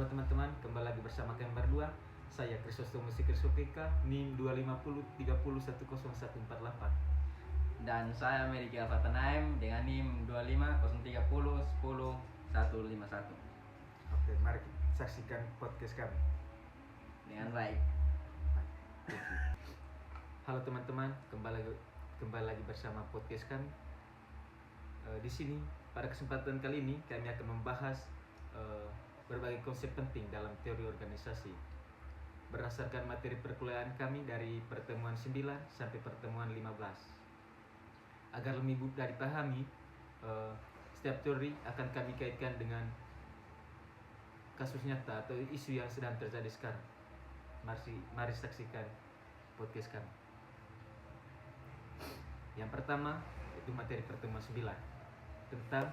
Halo teman-teman, kembali lagi bersama kami berdua. Saya Krisostomus Krisotika, NIM 25030100148. Dan saya Meriki Alfatanaim dengan NIM 2503010151 Oke, mari kita saksikan podcast kami. dengan baik. Halo teman-teman, kembali lagi bersama podcast kami. Di sini pada kesempatan kali ini kami akan membahas berbagai konsep penting dalam teori organisasi berdasarkan materi perkuliahan kami dari pertemuan 9 sampai pertemuan 15. Agar lebih mudah dipahami, setiap teori akan kami kaitkan dengan kasus nyata atau isu yang sedang terjadi sekarang. Mari saksikan podcast kami. Yang pertama itu materi pertemuan 9 tentang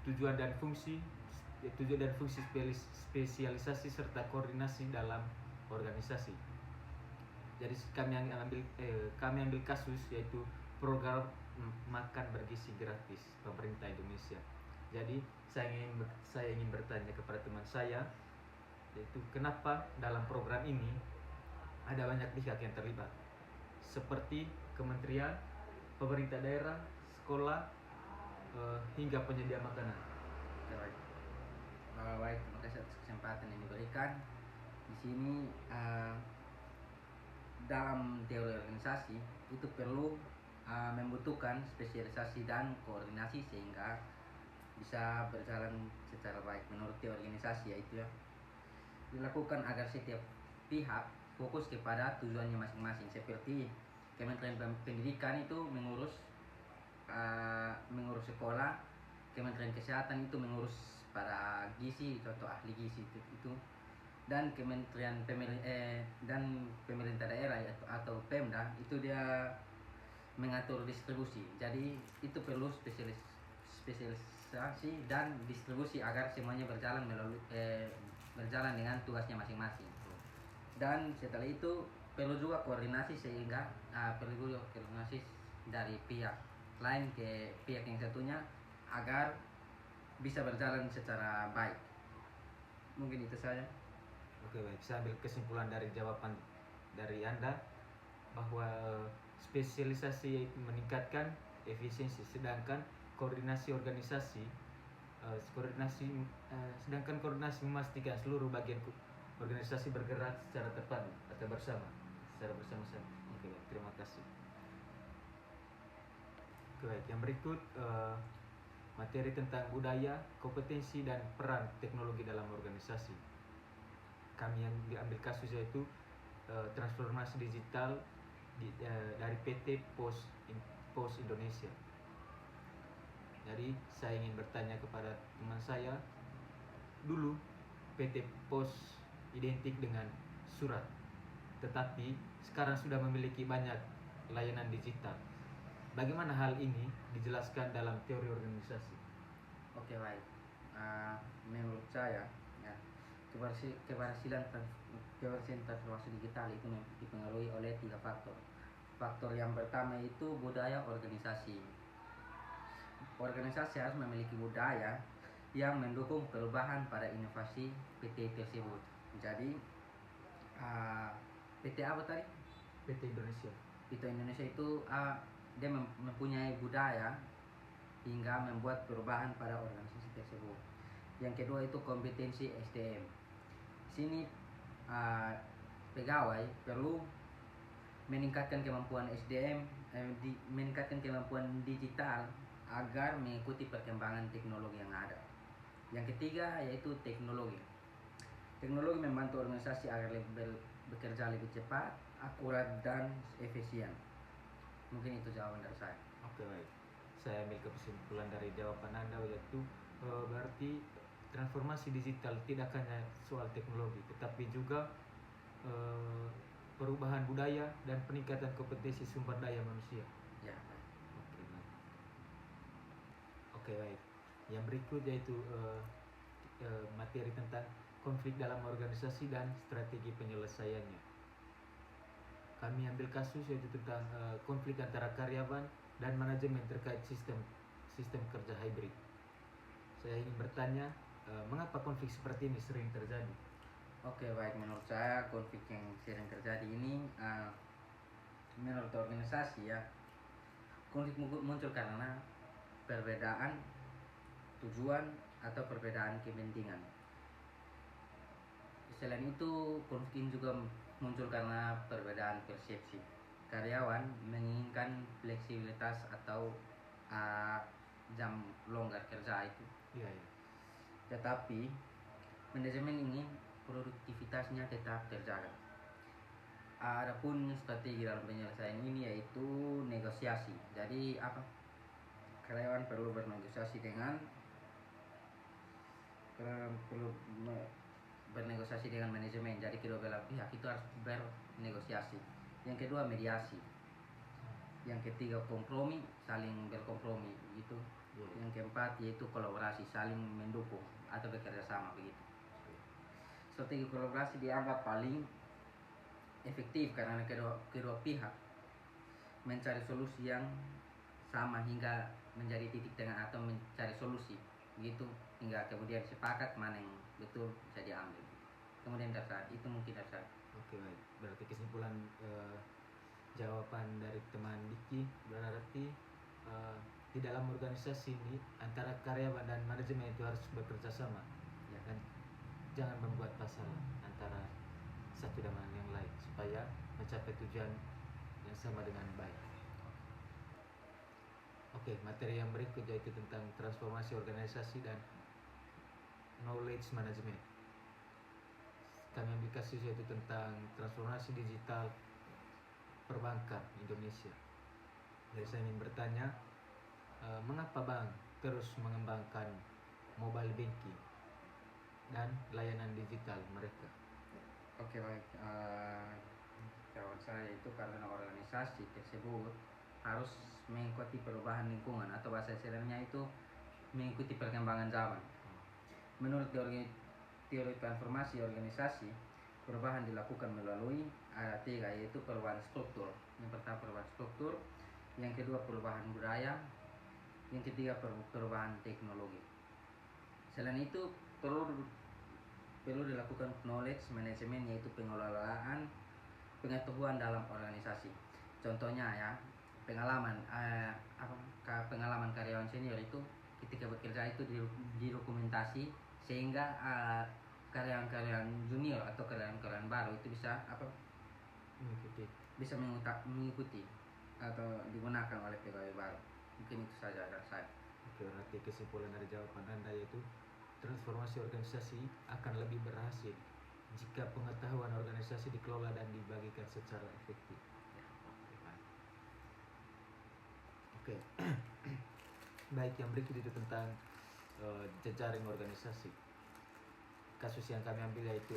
tujuan dan fungsi spesialisasi serta koordinasi dalam organisasi. Jadi kami ambil kasus yaitu program makan bergizi gratis pemerintah Indonesia. Jadi saya ingin bertanya kepada teman saya, yaitu kenapa dalam program ini ada banyak pihak yang terlibat, seperti kementerian, pemerintah daerah, sekolah, hingga penyedia makanan. Baik, terima kasih atas kesempatan yang diberikan. Di sini dalam teori organisasi itu perlu membutuhkan spesialisasi dan koordinasi sehingga bisa berjalan secara baik menurut teori organisasi, yaitu dilakukan agar setiap pihak fokus kepada tujuannya masing-masing. Seperti Kementerian Pendidikan itu mengurus sekolah, Kementerian Kesehatan itu mengurus para gizi, contoh ahli gizi itu, dan Kementerian dan pemerintah daerah atau Pemda itu dia mengatur distribusi. Jadi itu perlu spesialisasi dan distribusi agar semuanya berjalan dengan tugasnya masing-masing. Dan setelah itu perlu juga koordinasi sehingga perlu juga koordinasi dari pihak lain ke pihak yang satunya agar bisa berjalan secara baik. Mungkin itu saja. Oke, baik. Saya ambil kesimpulan dari jawaban dari Anda bahwa spesialisasi yaitu meningkatkan efisiensi, sedangkan koordinasi memastikan seluruh bagian organisasi bergerak secara tepat atau secara bersama-sama. Oke, baik. Terima kasih. Oke, baik. Yang berikut materi tentang budaya, kompetensi, dan peran teknologi dalam organisasi. Kami yang diambil kasus yaitu transformasi digital dari PT Pos Indonesia. Jadi saya ingin bertanya kepada teman saya, dulu PT Pos identik dengan surat, tetapi sekarang sudah memiliki banyak layanan digital. Bagaimana hal ini dijelaskan dalam teori organisasi? Oke, baik. Menurut saya, keberhasilan transformasi digital itu dipengaruhi oleh 3 faktor. Faktor yang pertama itu budaya organisasi. Organisasi harus memiliki budaya yang mendukung perubahan pada inovasi PT tersebut. Jadi PT apa tadi? PT Indonesia. PT Indonesia itu dia mempunyai budaya hingga membuat perubahan pada organisasi tersebut. Yang kedua itu kompetensi SDM. Sini pegawai perlu meningkatkan kemampuan SDM, meningkatkan kemampuan digital agar mengikuti perkembangan teknologi yang ada. Yang ketiga yaitu teknologi. Teknologi membantu organisasi agar bekerja lebih cepat, akurat, dan efisien. Mungkin itu jawaban dari saya. Oke, baik. Saya ambil kesimpulan dari jawaban Anda, yaitu berarti transformasi digital tidak hanya soal teknologi, tetapi juga perubahan budaya dan peningkatan kompetensi sumber daya manusia. Ya. Oke, baik. Yang berikut yaitu materi tentang konflik dalam organisasi dan strategi penyelesaiannya. Kami ambil kasus yaitu tentang konflik antara karyawan dan manajemen terkait sistem kerja hybrid. Saya ingin bertanya, mengapa konflik seperti ini sering terjadi? Oke, baik, menurut saya konflik yang sering terjadi ini menurut organisasi ya, konflik muncul karena perbedaan tujuan atau perbedaan kepentingan. Selain itu, konflik ini juga muncul karena perbedaan persepsi. Karyawan menginginkan fleksibilitas atau uh, jam longgar kerja itu, Iya, iya. tetapi manajemen ingin produktivitasnya tetap terjaga. Adapun strategi dalam penyelesaian ini yaitu negosiasi. Jadi apa? Karyawan perlu bernegosiasi dengan bernegosiasi dengan manajemen. Jadi kedua belah pihak itu harus bernegosiasi. Yang kedua, mediasi. Yang ketiga, kompromi, saling berkompromi gitu. Yang keempat yaitu kolaborasi, saling mendukung atau bekerja sama begitu. Strategi kolaborasi dianggap paling efektif karena kedua pihak mencari solusi yang sama hingga menjadi titik tengah atau mencari solusi gitu hingga kemudian sepakat mana yang betul bisa diambil. Kemudian dasar itu mungkin dasar. Oke, baik. Berarti kesimpulan jawaban dari teman Diki berarti di dalam organisasi ini antara karyawan dan manajemen itu harus bekerja sama Ya. dan jangan membuat masalah antara satu dengan yang lain supaya mencapai tujuan yang sama dengan baik. Oke, materi yang berikut yaitu tentang transformasi organisasi dan knowledge management. Kami ambil kasus yaitu tentang transformasi digital perbankan Indonesia. Jadi saya ingin bertanya, mengapa bank terus mengembangkan mobile banking dan layanan digital mereka? Oke, baik. Jawaban saya itu karena organisasi tersebut harus mengikuti perubahan lingkungan atau bahasa istilahnya itu mengikuti perkembangan zaman. Menurut teori transformasi organisasi, perubahan dilakukan melalui ada tiga, yaitu perubahan struktur. Yang pertama perubahan struktur, yang kedua perubahan budaya, yang ketiga perubahan teknologi. Selain itu perlu dilakukan knowledge management, yaitu pengelolaan pengetahuan dalam organisasi. Contohnya ya, pengalaman pengalaman karyawan senior itu ketika bekerja itu didokumentasi sehingga karyawan-karyawan junior atau karyawan-karyawan baru itu bisa mengikuti atau digunakan oleh pegawai baru. Mungkin itu saja dari saya. Oke, berarti kesimpulan dari jawaban Anda yaitu transformasi organisasi akan lebih berhasil jika pengetahuan organisasi dikelola dan dibagikan secara efektif. Oke. Baik, yang berikut itu tentang jejaring organisasi. Kasus yang kami ambil yaitu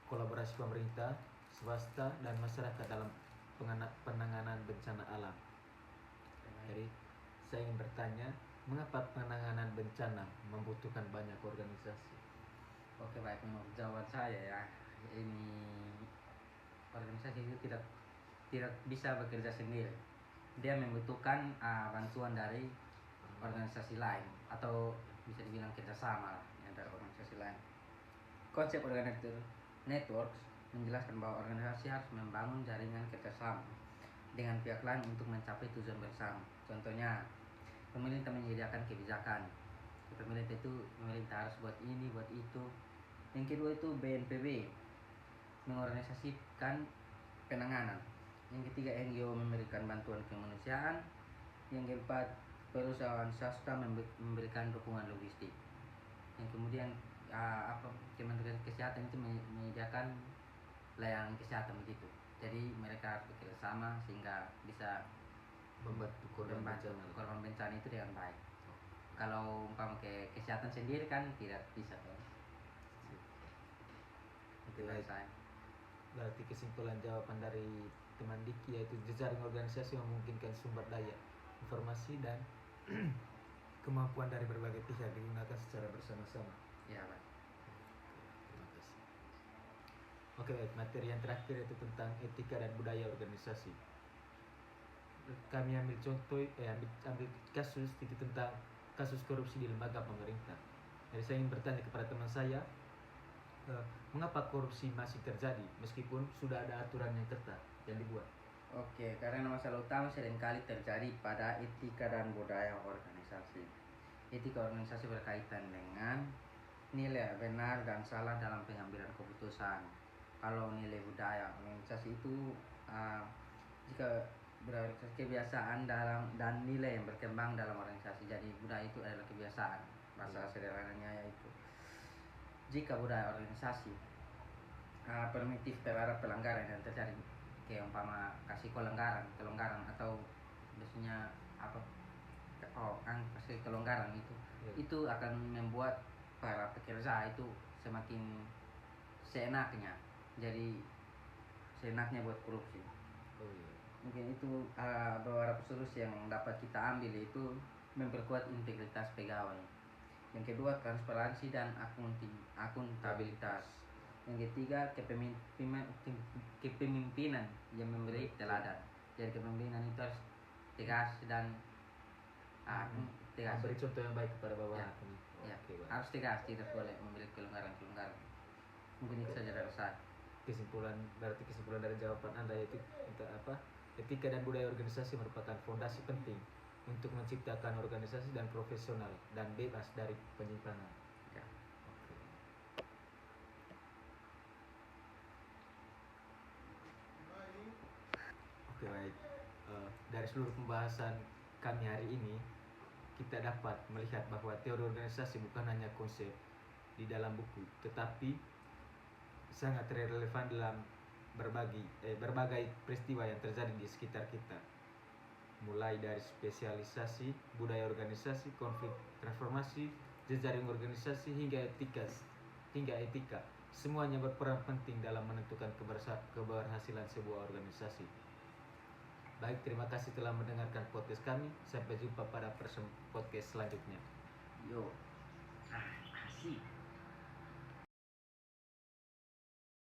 kolaborasi pemerintah, swasta, dan masyarakat dalam penanganan bencana alam. Jadi saya ingin bertanya, mengapa penanganan bencana membutuhkan banyak organisasi? Oke, baik, menurut jawaban saya ya, ini organisasi itu tidak bisa bekerja sendiri. Dia membutuhkan bantuan dari organisasi lain atau bisa dibilang kerjasama dari organisasi lain. Konsep organizer networks menjelaskan bahwa organisasi harus membangun jaringan kerjasama dengan pihak lain untuk mencapai tujuan bersama. Contohnya, pemerintah menyediakan kebijakan. Pemerintah harus buat ini, buat itu. Yang kedua itu BNPB mengorganisasikan penanganan. Yang ketiga, NGO memberikan bantuan kemanusiaan. Yang keempat, perusahaan swasta memberikan dukungan logistik. Yang kemudian Kementerian Kesehatan itu menyediakan layanan kesehatan begitu. Jadi mereka harus bekerja sama sehingga bisa Membantu korban bencana itu dengan baik. Kalau umpama ke kesehatan sendiri kan tidak bisa kan. Oke, baik. Berarti kesimpulan jawaban dari teman Diki yaitu jejaring organisasi memungkinkan sumber daya, informasi, dan kemampuan dari berbagai pihak digunakan secara bersama-sama. Ya, Pak. Terima kasih. Oke, baik. Materi yang terakhir itu tentang etika dan budaya organisasi. Kami ambil kasus itu tentang kasus korupsi di lembaga pemerintah. Jadi saya ingin bertanya kepada teman saya, mengapa korupsi masih terjadi meskipun sudah ada aturan yang ketat yang dibuat? Oke, karena masalah utama seringkali terjadi pada etika dan budaya organisasi. Etika organisasi berkaitan dengan nilai benar dan salah dalam pengambilan keputusan. Kalau nilai budaya organisasi itu jika berorganisasi kebiasaan dan nilai yang berkembang dalam organisasi. Jadi budaya itu adalah kebiasaan. Bahasa sederhananya yaitu jika budaya organisasi primitif terhadap pelanggaran yang terjadi, kayak umpama kasih kelonggaran atau biasanya apa kasih kelonggaran itu akan membuat para pekerja itu semakin seenaknya, jadi seenaknya buat korupsi. Mungkin itu beberapa solusi yang dapat kita ambil, yaitu memperkuat integritas pegawai. Yang kedua, transparansi dan akuntabilitas. Yang ketiga, kepemimpinan yang memberi teladan. Jadi kepemimpinan itu harus tegas dan tegas. Beri contoh yang baik kepada bawahan. Ya, harus tegas, tidak boleh memberi kelonggaran. Mungkin itu saja dari saya. Kesimpulan dari jawaban Anda yaitu etika dan budaya organisasi merupakan fondasi penting untuk menciptakan organisasi dan profesional dan bebas dari penyimpangan. Ya. Oke, baik. Dari seluruh pembahasan kami hari ini, kita dapat melihat bahwa teori organisasi bukan hanya konsep di dalam buku, tetapi sangat relevan dalam berbagai peristiwa yang terjadi di sekitar kita, mulai dari spesialisasi, budaya organisasi, konflik transformasi, jejaring organisasi hingga etika. Semuanya berperan penting dalam menentukan keberhasilan sebuah organisasi. Baik, terima kasih telah mendengarkan podcast kami. Sampai jumpa pada podcast selanjutnya. Asik.